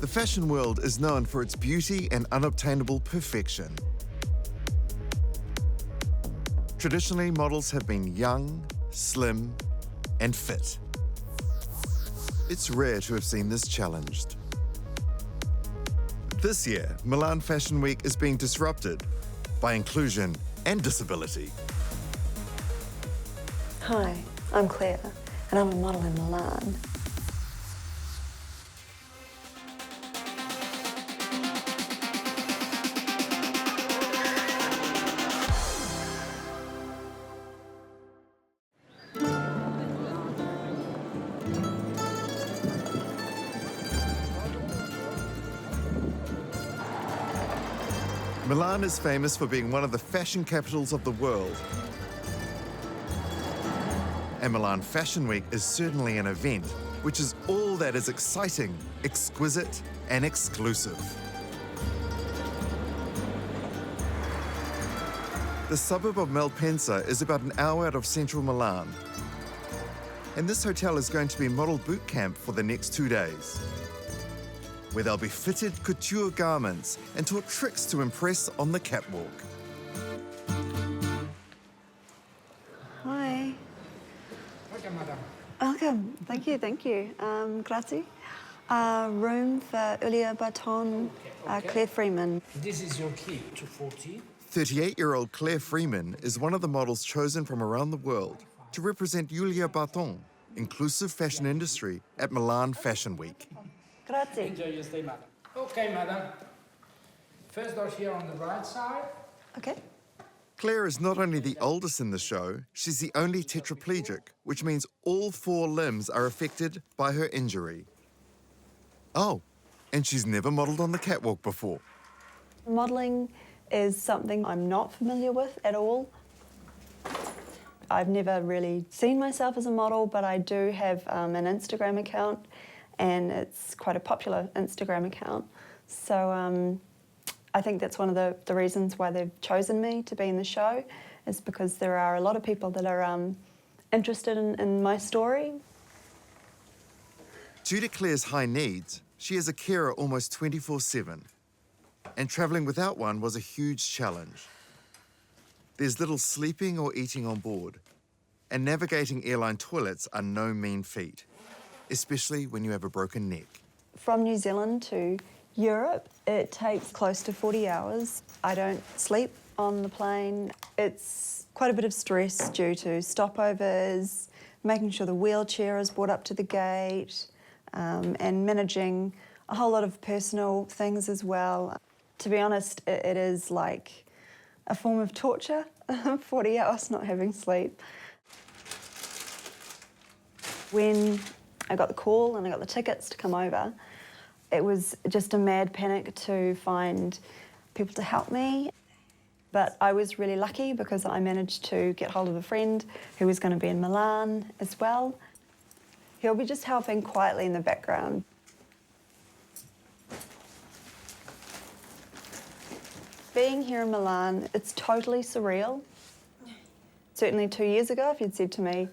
The fashion world is known for its beauty and unobtainable perfection. Traditionally, models have been young, slim, and fit. It's rare to have seen this challenged. This year, Milan Fashion Week is being disrupted by inclusion and disability. Hi, I'm Claire, and I'm a model in Milan. Milan is famous for being one of the fashion capitals of the world. And Milan Fashion Week is certainly an event which is all that is exciting, exquisite, and exclusive. The suburb of Malpensa is about an hour out of central Milan. And this hotel is going to be model boot camp for the next 2 days, where they'll be fitted couture garments and taught tricks to impress on the catwalk. Hi. Welcome, madam. Welcome. Thank you. Grazie. Room for Iulia Barton, Claire Freeman. This is your key to 40. 38-year-old Claire Freeman is one of the models chosen from around the world to represent Iulia Barton, inclusive fashion industry at Milan Fashion Week. Grazie. Enjoy your stay, madam. Okay, madam. First door here on the right side. Okay. Claire is not only the oldest in the show, she's the only tetraplegic, which means all 4 limbs are affected by her injury. Oh, and she's never modelled on the catwalk before. Modelling is something I'm not familiar with at all. I've never really seen myself as a model, but I do have an Instagram account, and it's quite a popular Instagram account. So I think that's one of the reasons why they've chosen me to be in the show, is because there are a lot of people that are interested in my story. Due to Claire's high needs, she has a carer almost 24/7, and travelling without one was a huge challenge. There's little sleeping or eating on board, and navigating airline toilets are no mean feat, especially when you have a broken neck. From New Zealand to Europe, it takes close to 40 hours. I don't sleep on the plane. It's quite a bit of stress due to stopovers, making sure the wheelchair is brought up to the gate, and managing a whole lot of personal things as well. To be honest, it is like a form of torture, 40 hours not having sleep. When I got the call and I got the tickets to come over, it was just a mad panic to find people to help me. But I was really lucky because I managed to get hold of a friend who was going to be in Milan as well. He'll be just helping quietly in the background. Being here in Milan, it's totally surreal. Certainly 2 years ago, if you'd said to me,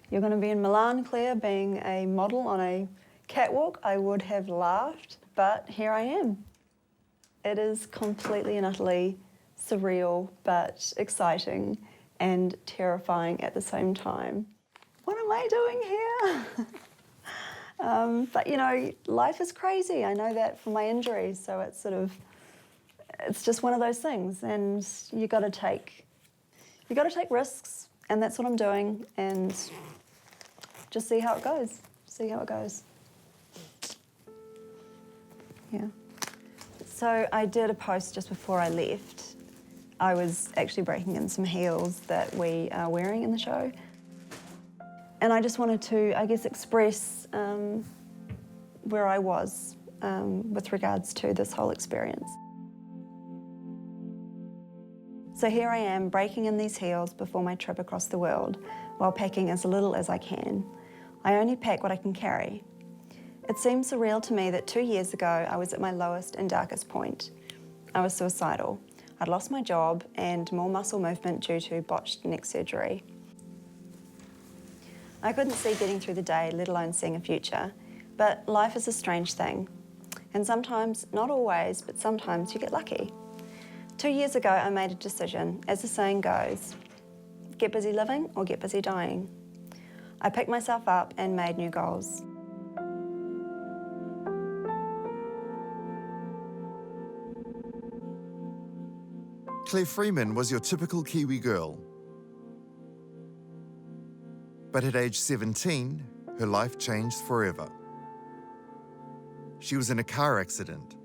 "You're going to be in Milan, Claire, being a model on a catwalk," I would have laughed, but here I am. It is completely and utterly surreal, but exciting and terrifying at the same time. What am I doing here? But you know, life is crazy. I know that from my injuries, so it's just one of those things, and you got to take risks, and that's what I'm doing, and just see how it goes. Yeah. So I did a post just before I left. I was actually breaking in some heels that we are wearing in the show. And I just wanted to, I guess, express where I was with regards to this whole experience. So here I am, breaking in these heels before my trip across the world, while packing as little as I can. I only pack what I can carry. It seems surreal to me that 2 years ago, I was at my lowest and darkest point. I was suicidal. I'd lost my job and more muscle movement due to botched neck surgery. I couldn't see getting through the day, let alone seeing a future. But life is a strange thing. And sometimes, not always, but sometimes you get lucky. 2 years ago, I made a decision. As the saying goes, get busy living or get busy dying. I picked myself up and made new goals. Claire Freeman was your typical Kiwi girl. But at age 17, her life changed forever. She was in a car accident,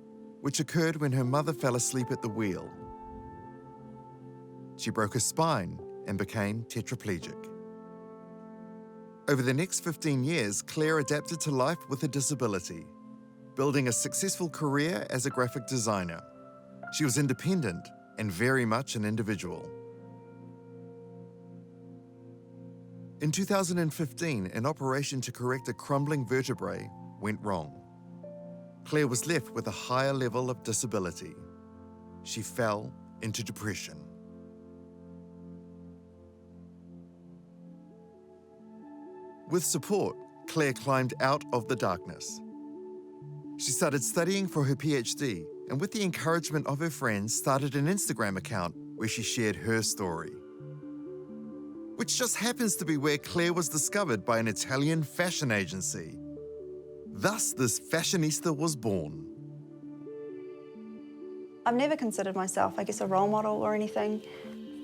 which occurred when her mother fell asleep at the wheel. She broke her spine and became tetraplegic. Over the next 15 years, Claire adapted to life with a disability, building a successful career as a graphic designer. She was independent and very much an individual. In 2015, an operation to correct a crumbling vertebrae went wrong. Claire was left with a higher level of disability. She fell into depression. With support, Claire climbed out of the darkness. She started studying for her PhD, and with the encouragement of her friends, started an Instagram account where she shared her story. Which just happens to be where Claire was discovered by an Italian fashion agency. Thus, this fashionista was born. I've never considered myself, I guess, a role model or anything,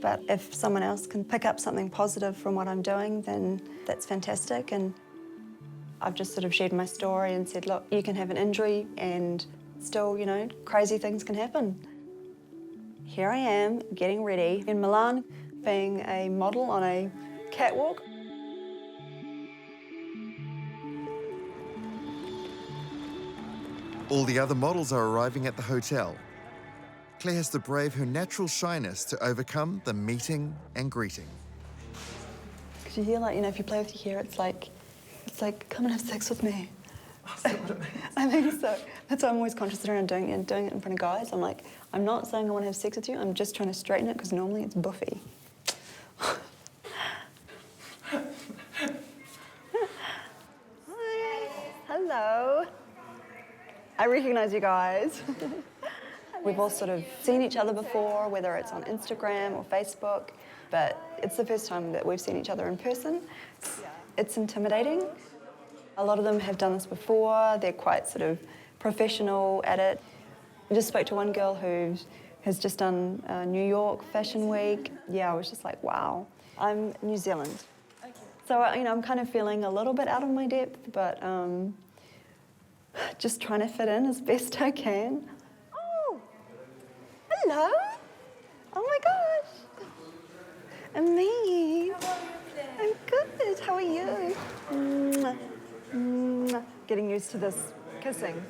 but if someone else can pick up something positive from what I'm doing, then that's fantastic. And I've just sort of shared my story and said, look, you can have an injury and still, you know, crazy things can happen. Here I am, getting ready in Milan, being a model on a catwalk. All the other models are arriving at the hotel. Claire has to brave her natural shyness to overcome the meeting and greeting. Because you hear, like, you know, if you play with your hair, it's like, come and have sex with me. I think so. That's why I'm always conscious around doing it in front of guys. I'm like, I'm not saying I want to have sex with you, I'm just trying to straighten it because normally it's buffy. Hi. Hello. I recognise you guys. We've all sort of seen each other before, whether it's on Instagram or Facebook, but it's the first time that we've seen each other in person. It's intimidating. A lot of them have done this before. They're quite sort of professional at it. I just spoke to one girl who has just done New York Fashion Week. Yeah, I was just like, wow. I'm New Zealand. Okay. So, you know, I'm kind of feeling a little bit out of my depth, but just trying to fit in as best I can. Oh, hello. Oh my gosh. And me. I'm good. How are you? Mwah. Mwah. Getting used to this kissing.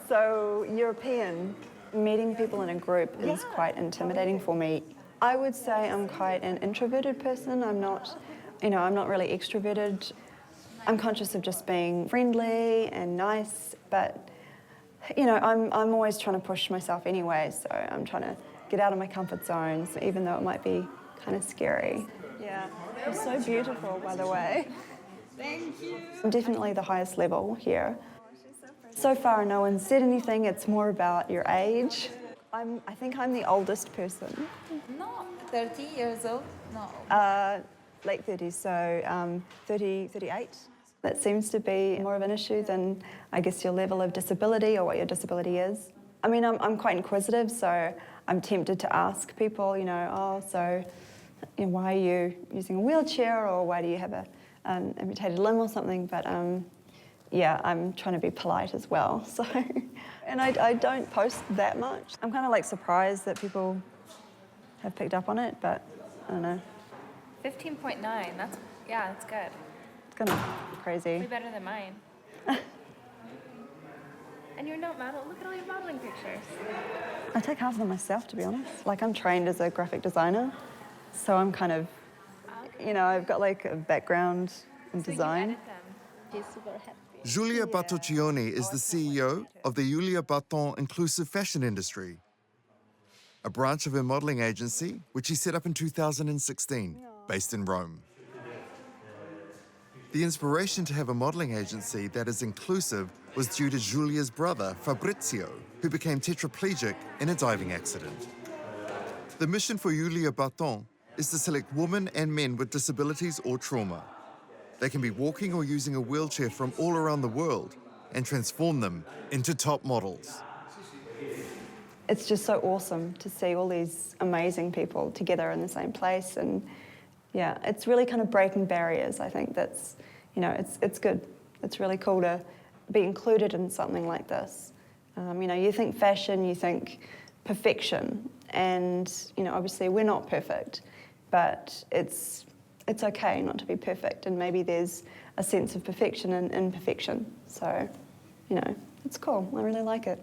So European, meeting people in a group is quite intimidating for me. I would say I'm quite an introverted person. I'm not, you know, I'm not really extroverted. I'm conscious of just being friendly and nice, but, you know, I'm always trying to push myself anyway, so I'm trying to get out of my comfort zones, even though it might be kind of scary. Yeah, you're so beautiful, by the way. Thank you. I'm definitely the highest level here. So far, no one said anything. It's more about your age. I think I'm the oldest person. No, 30 years old? No. Late 30s, so 38. That seems to be more of an issue than, I guess, your level of disability or what your disability is. I mean, I'm quite inquisitive, so I'm tempted to ask people, you know, oh, so you know, why are you using a wheelchair, or why do you have an amputated limb or something? But yeah, I'm trying to be polite as well. So, and I don't post that much. I'm kind of like surprised that people have picked up on it, but I don't know. 15.9, that's good. It's kind of crazy. Way better than mine. And you're not model, look at all your modeling pictures. I take half of them myself, to be honest. Like, I'm trained as a graphic designer, so I'm kind of, you know, I've got like a background in design. You edit them. She's super happy. Iulia Barton is the CEO of the Iulia Barton inclusive fashion industry, a branch of her modeling agency, which she set up in 2016, based in Rome. The inspiration to have a modeling agency that is inclusive was due to Giulia's brother, Fabrizio, who became tetraplegic in a diving accident. The mission for Iulia Barton is to select women and men with disabilities or trauma. They can be walking or using a wheelchair from all around the world and transform them into top models. It's just so awesome to see all these amazing people together in the same place, and yeah, it's really kind of breaking barriers. I think that's, it's good. It's really cool to be included in something like this. You think fashion, you think perfection, and obviously we're not perfect, but it's okay not to be perfect, and maybe there's a sense of perfection in imperfection. So, it's cool. I really like it.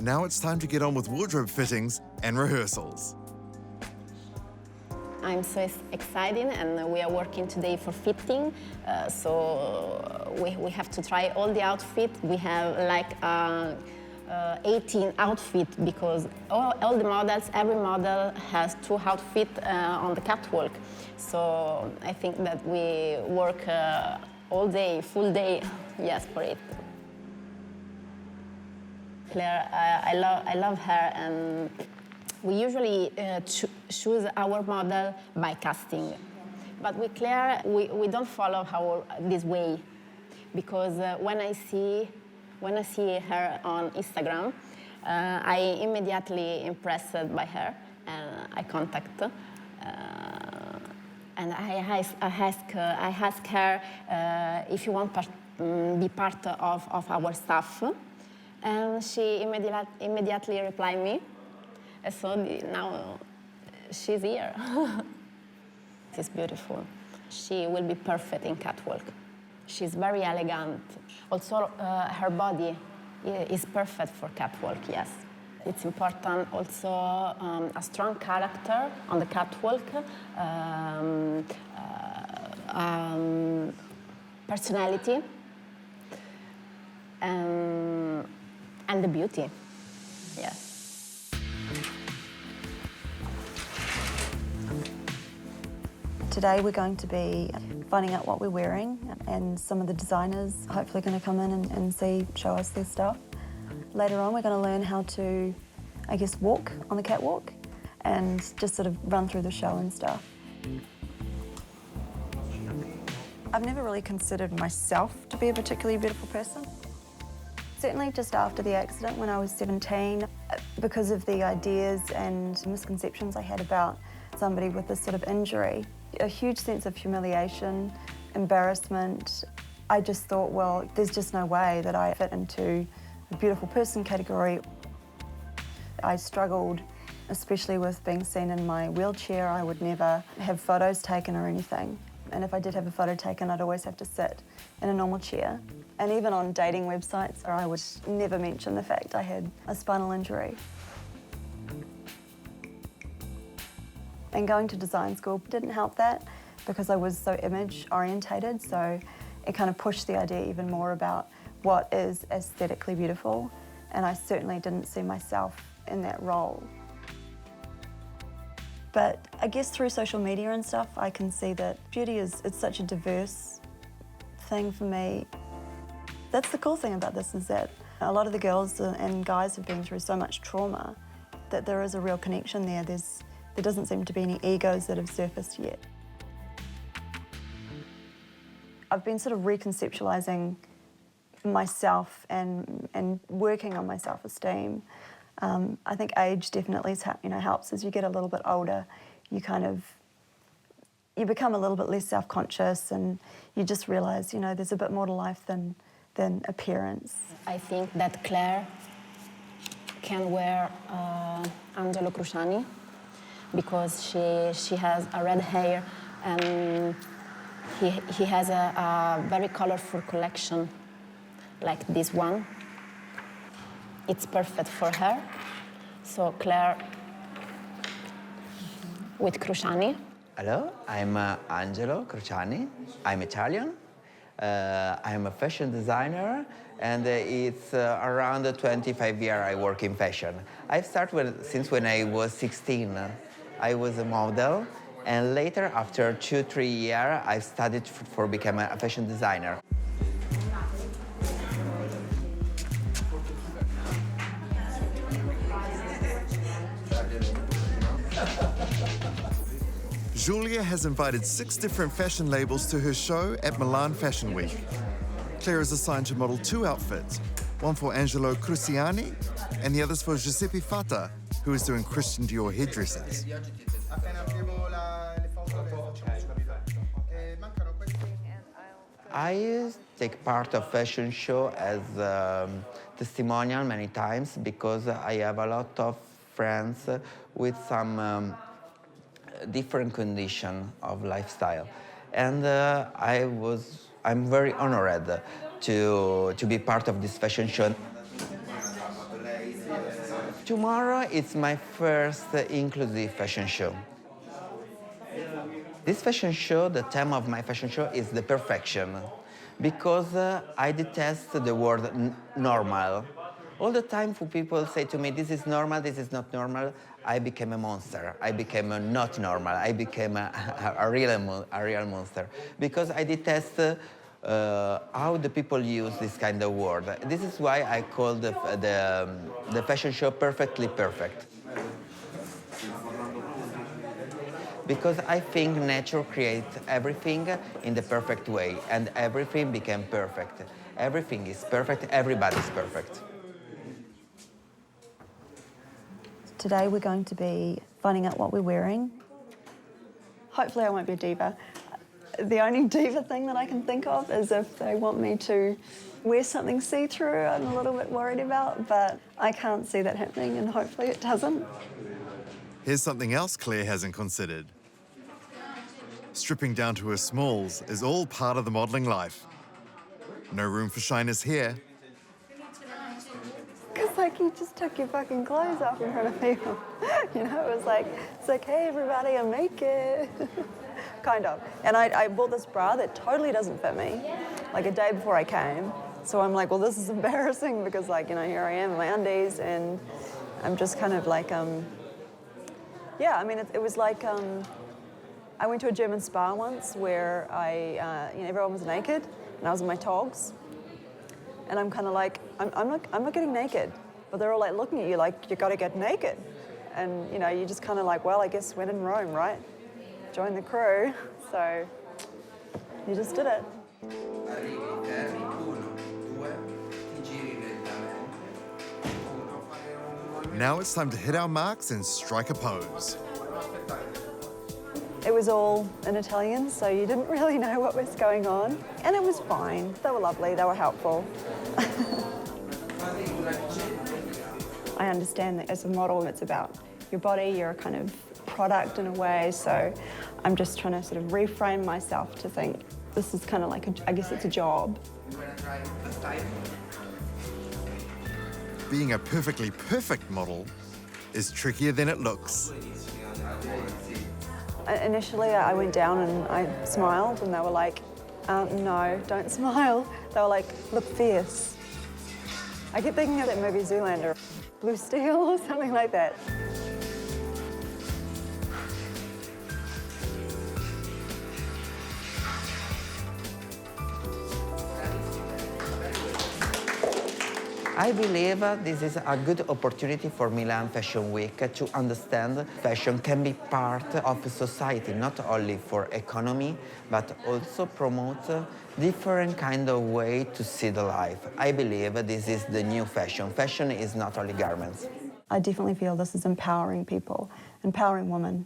Now it's time to get on with wardrobe fittings and rehearsals. I'm so excited, and we are working today for fitting. So we have to try all the outfits. We have like 18 outfits because all the models, every model has 2 outfits on the catwalk. So I think that we work all day, full day, yes, for it. Claire, I love her, and we usually choose our model by casting. But with Claire, we don't follow this way, because when I see her on Instagram, I immediately impressed by her, and I contact. And I ask her if you want to be part of our staff. And she immediately replied me. So now she's here. She's beautiful. She will be perfect in catwalk. She's very elegant. Also, her body is perfect for catwalk, yes. It's important also a strong character on the catwalk, personality, and the beauty, yes. Today we're going to be finding out what we're wearing, and some of the designers hopefully going to come in and show us their stuff. Later on we're going to learn how to, walk on the catwalk and just sort of run through the show and stuff. I've never really considered myself to be a particularly beautiful person. Certainly just after the accident when I was 17, because of the ideas and misconceptions I had about somebody with this sort of injury, a huge sense of humiliation, embarrassment. I just thought, well, there's just no way that I fit into the beautiful person category. I struggled, especially with being seen in my wheelchair. I would never have photos taken or anything. And if I did have a photo taken, I'd always have to sit in a normal chair. And even on dating websites, I would never mention the fact I had a spinal injury. And going to design school didn't help that, because I was so image orientated, so it kind of pushed the idea even more about what is aesthetically beautiful, and I certainly didn't see myself in that role. But I guess through social media and stuff, I can see that beauty it's such a diverse thing for me. That's the cool thing about this, is that a lot of the girls and guys have been through so much trauma that there is a real connection there. There doesn't seem to be any egos that have surfaced yet. I've been sort of reconceptualizing myself and working on my self-esteem. I think age definitely helps. As you get a little bit older, you become a little bit less self-conscious, and you just realise, there's a bit more to life than appearance. I think that Claire can wear Angelo Cruciani, because she has a red hair, and he has a very colorful collection like this one. It's perfect for her. So Claire with Cruciani. Hello, I'm Angelo Cruciani. I'm Italian. I am a fashion designer, and it's around 25 years I work in fashion. I've started since when I was 16. I was a model, and later, after 2-3 years, I studied for becoming a fashion designer. Iulia has invited 6 different fashion labels to her show at Milan Fashion Week. Claire is assigned to model 2 outfits, one for Angelo Cruciani and the others for Giuseppe Fata, who is doing Christian Dior headdresses. I take part of fashion show as testimonial many times because I have a lot of friends with some different condition of lifestyle, and I'm very honored to be part of this fashion show. Tomorrow it's my first inclusive fashion show. This fashion show, the theme of my fashion show is the perfection, because I detest the word normal. All the time people say to me, this is normal, this is not normal. I became a monster. I became not normal. I became a real monster, because I detest how the people use this kind of word. This is why I call the fashion show Perfectly Perfect. Because I think nature creates everything in the perfect way, and everything became perfect. Everything is perfect, everybody's perfect. Today we're going to be finding out what we're wearing. Hopefully I won't be a diva. The only diva thing that I can think of is if they want me to wear something see-through, I'm a little bit worried about, but I can't see that happening, and hopefully it doesn't. Here's something else Claire hasn't considered. Stripping down to her smalls is all part of the modelling life. No room for shyness here. Because, like, you just took your fucking clothes off in front of people. You know, it was like, it's like, hey, everybody, I'm naked. Kind of. And I bought this bra that totally doesn't fit me, like a day before I came. So I'm like, well, this is embarrassing because, like, you know, here I am in my undies, and I'm just kind of like, yeah, I mean, it was like, I went to a German spa once where you know, everyone was naked, and I was in my togs. And I'm kind of like, I'm not getting naked. But they're all like looking at you like, you got to get naked. And, you know, you're just kind of like, well, I guess when in Rome, right? Join the crew. So you just did it. Now it's time to hit our marks and strike a pose. It was all in Italian, so you didn't really know what was going on. And it was fine. They were lovely, they were helpful. I understand that as a model, it's about your body, you're a kind of product in a way, so I'm just trying to sort of reframe myself to think this is kind of like, I guess it's a job. Being a perfectly perfect model is trickier than it looks. Initially, I went down and I smiled, and they were like, no, don't smile. They were like, look fierce. I kept thinking of that movie Zoolander, Blue Steel or something like that. I believe this is a good opportunity for Milan Fashion Week to understand fashion can be part of society, not only for economy, but also promote different kind of way to see the life. I believe this is the new fashion. Fashion is not only garments. I definitely feel this is empowering people, empowering women,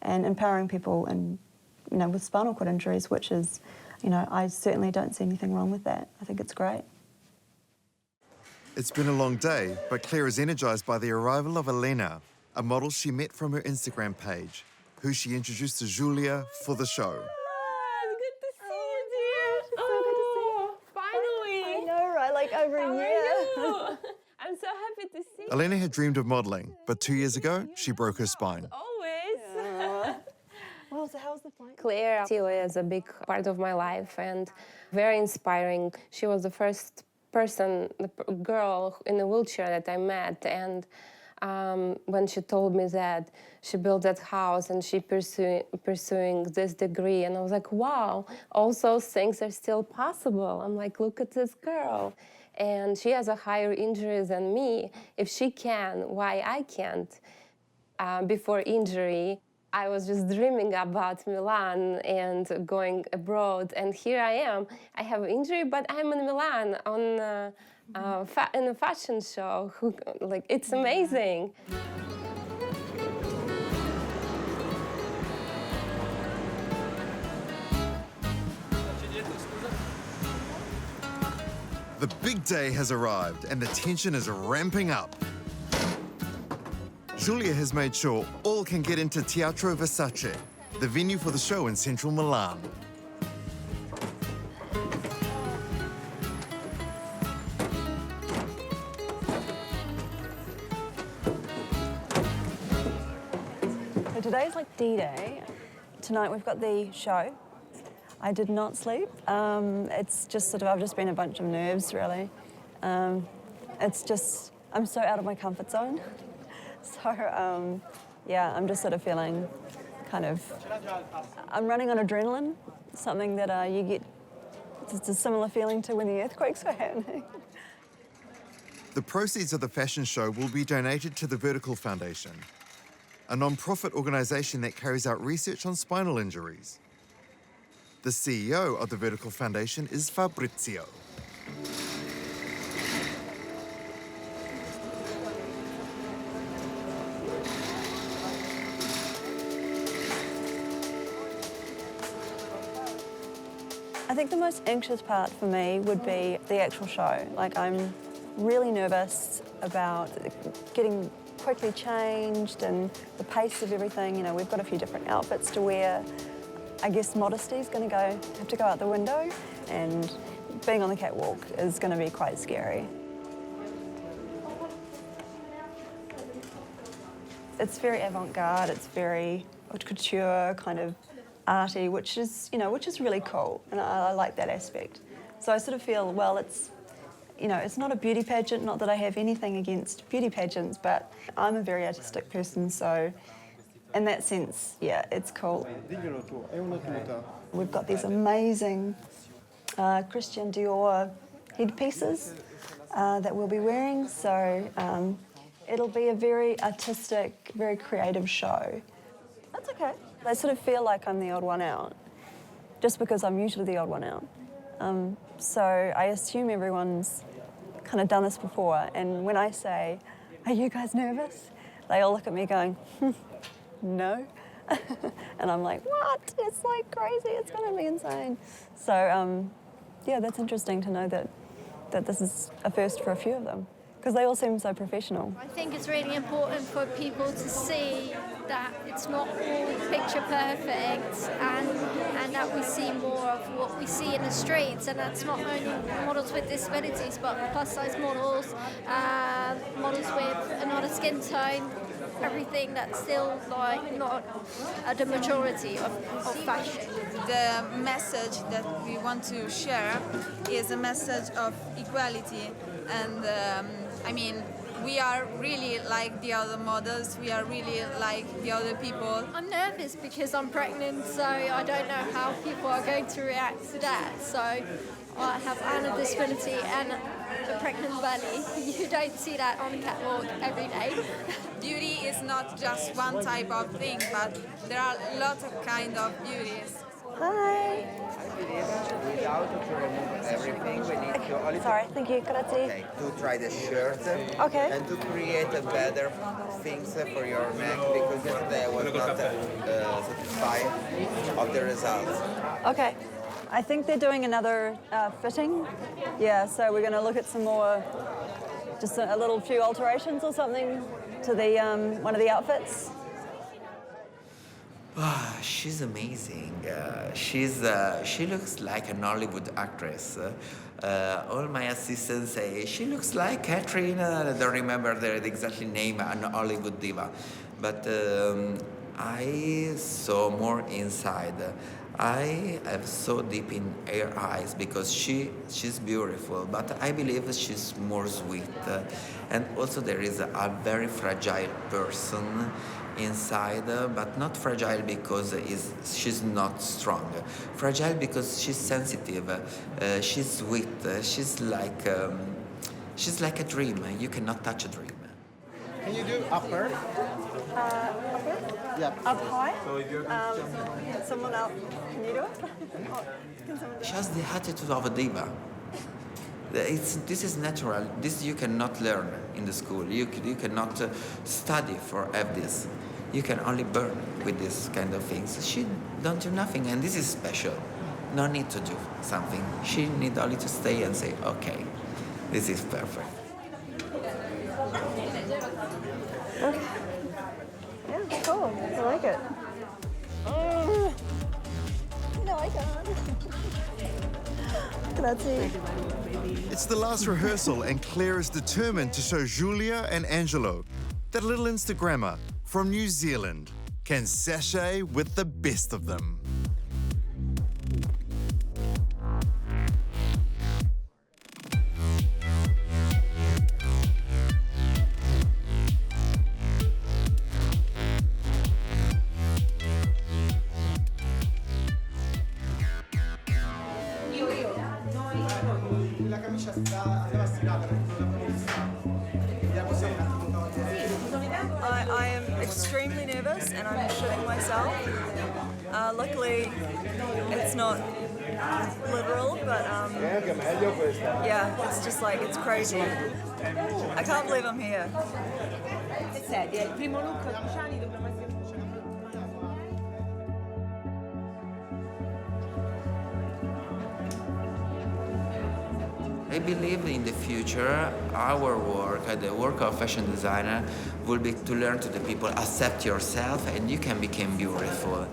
and empowering people and, you know, with spinal cord injuries, which is, you know, I certainly don't see anything wrong with that. I think it's great. It's been a long day, but Claire is energised by the arrival of Alina, a model she met from her Instagram page, who she introduced to Iulia for the show. Good to see you, dear. Oh, finally. I know, right? Like over a year. I'm so happy to see you. Alina had dreamed of modelling, but 2 years ago, she broke her spine. Always. Well, so how's the flight? Claire still is a big part of my life and very inspiring. She was the first person, girl in a wheelchair that I met, and when she told me that she built that house and she pursuing this degree, and I was like, wow, all those things are still possible. I'm like, look at this girl. And she has a higher injury than me. If she can, why I can't? Before injury, I was just dreaming about Milan and going abroad, and here I am. I have an injury, but I'm in Milan on in a fashion show. Like, it's amazing. The big day has arrived and the tension is ramping up. Iulia has made sure all can get into Teatro Versace, the venue for the show in central Milan. So today's like D-Day. Tonight we've got the show. I did not sleep. It's just sort of, I've just been a bunch of nerves, really. It's just, I'm so out of my comfort zone. So, yeah, I'm just sort of feeling kind of, I'm running on adrenaline, something that you get, it's a similar feeling to when the earthquakes were happening. The proceeds of the fashion show will be donated to the Vertical Foundation, a non-profit organisation that carries out research on spinal injuries. The CEO of the Vertical Foundation is Fabrizio. I think the most anxious part for me would be the actual show. Like, I'm really nervous about getting quickly changed and the pace of everything. You know, we've got a few different outfits to wear. I guess modesty is going to have to go out the window, and being on the catwalk is going to be quite scary. It's very avant-garde, it's very haute couture, kind of arty, which is really cool, and I like that aspect. So I sort of feel, well, it's not a beauty pageant, not that I have anything against beauty pageants, but I'm a very artistic person, so in that sense, yeah, it's cool. We've got these amazing Christian Dior headpieces that we'll be wearing, so it'll be a very artistic, very creative show. That's okay. I sort of feel like I'm the odd one out, just because I'm usually the odd one out. So I assume everyone's kind of done this before, and when I say, "Are you guys nervous?" they all look at me going, "No." And I'm like, "What? It's like crazy. It's going to be insane." So yeah, that's interesting to know that this is a first for a few of them, because they all seem so professional. I think it's really important for people to see that it's not all picture perfect, and that we see more of what we see in the streets, and that's not only models with disabilities but plus size models, models with another skin tone, everything that's still like not the majority of fashion. The message that we want to share is a message of equality, and I mean, we are really like the other models, we are really like the other people. I'm nervous because I'm pregnant, so I don't know how people are going to react to that. So I have a disability and a pregnant belly. You don't see that on the catwalk every day. Beauty is not just one type of thing, but there are lots of kind of beauties. Hi. Without to remove everything, we need to only Sorry, thank you. Grazie. to try the shirt Okay. and to create a better things for your neck, because yesterday I was not satisfied of the results. Okay. I think they're doing another fitting. Yeah, so we're going to look at some more, just a little few alterations or something to the one of the outfits. She's amazing. She looks like an Hollywood actress. All my assistants say she looks like Catherine. I don't remember the exact name, an Hollywood diva. But I saw more inside. I have so deep in her eyes because she's beautiful, but I believe she's more sweet. And also there is a very fragile person inside, but not fragile because she's not strong. Fragile because she's sensitive, she's sweet, she's like a dream. You cannot touch a dream. Can you do upper? Upper? Yeah. Up high? Someone else, can you do it? Can someone do She has the attitude of a diva. This is natural. This you cannot learn in the school. You cannot study for have this. You can only burn with this kind of things. She don't do nothing, and this is special. No need to do something. She need only to stay and say, okay, this is perfect. Okay. Yeah, cool. I like it. No, I can't. Grazie. It's the last rehearsal, and Claire is determined to show Iulia and Angelo that a little Instagrammer from New Zealand can sashay with the best of them. La camicia andava stirata perché non vediamo se un attimo I am extremely nervous and I'm shitting myself. Luckily, it's not literal, but yeah, it's just like, it's crazy. I can't believe I'm here. Senti, è il primo look Cruciani, dobbiamo essere... I believe in the future, our work, the work of fashion designer, will be to learn to the people, accept yourself and you can become beautiful.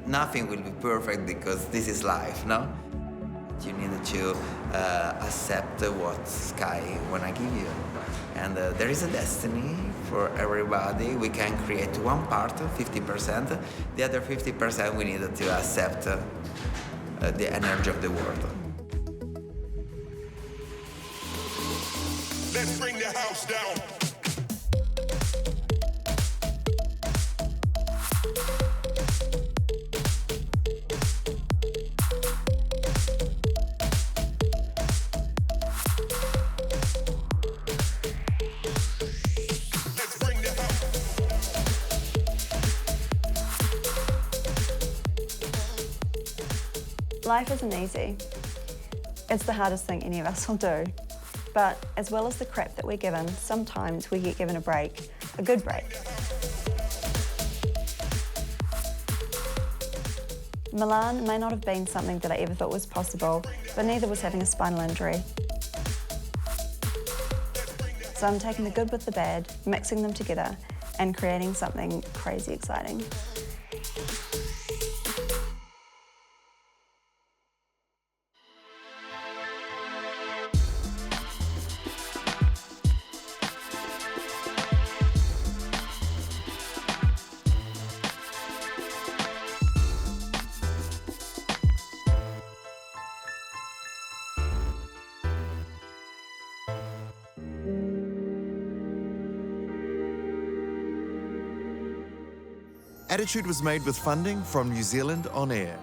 Nothing will be perfect because this is life, no? You need to accept what sky wanna give you. And there is a destiny for everybody. We can create one part, 50%. The other 50% we need to accept the energy of the world. Let's bring the house down. Let's bring the house. Life isn't easy. It's the hardest thing any of us will do. But as well as the crap that we're given, sometimes we get given a break, a good break. Milan may not have been something that I ever thought was possible, but neither was having a spinal injury. So I'm taking the good with the bad, mixing them together, and creating something crazy exciting. Attitude was made with funding from New Zealand On Air.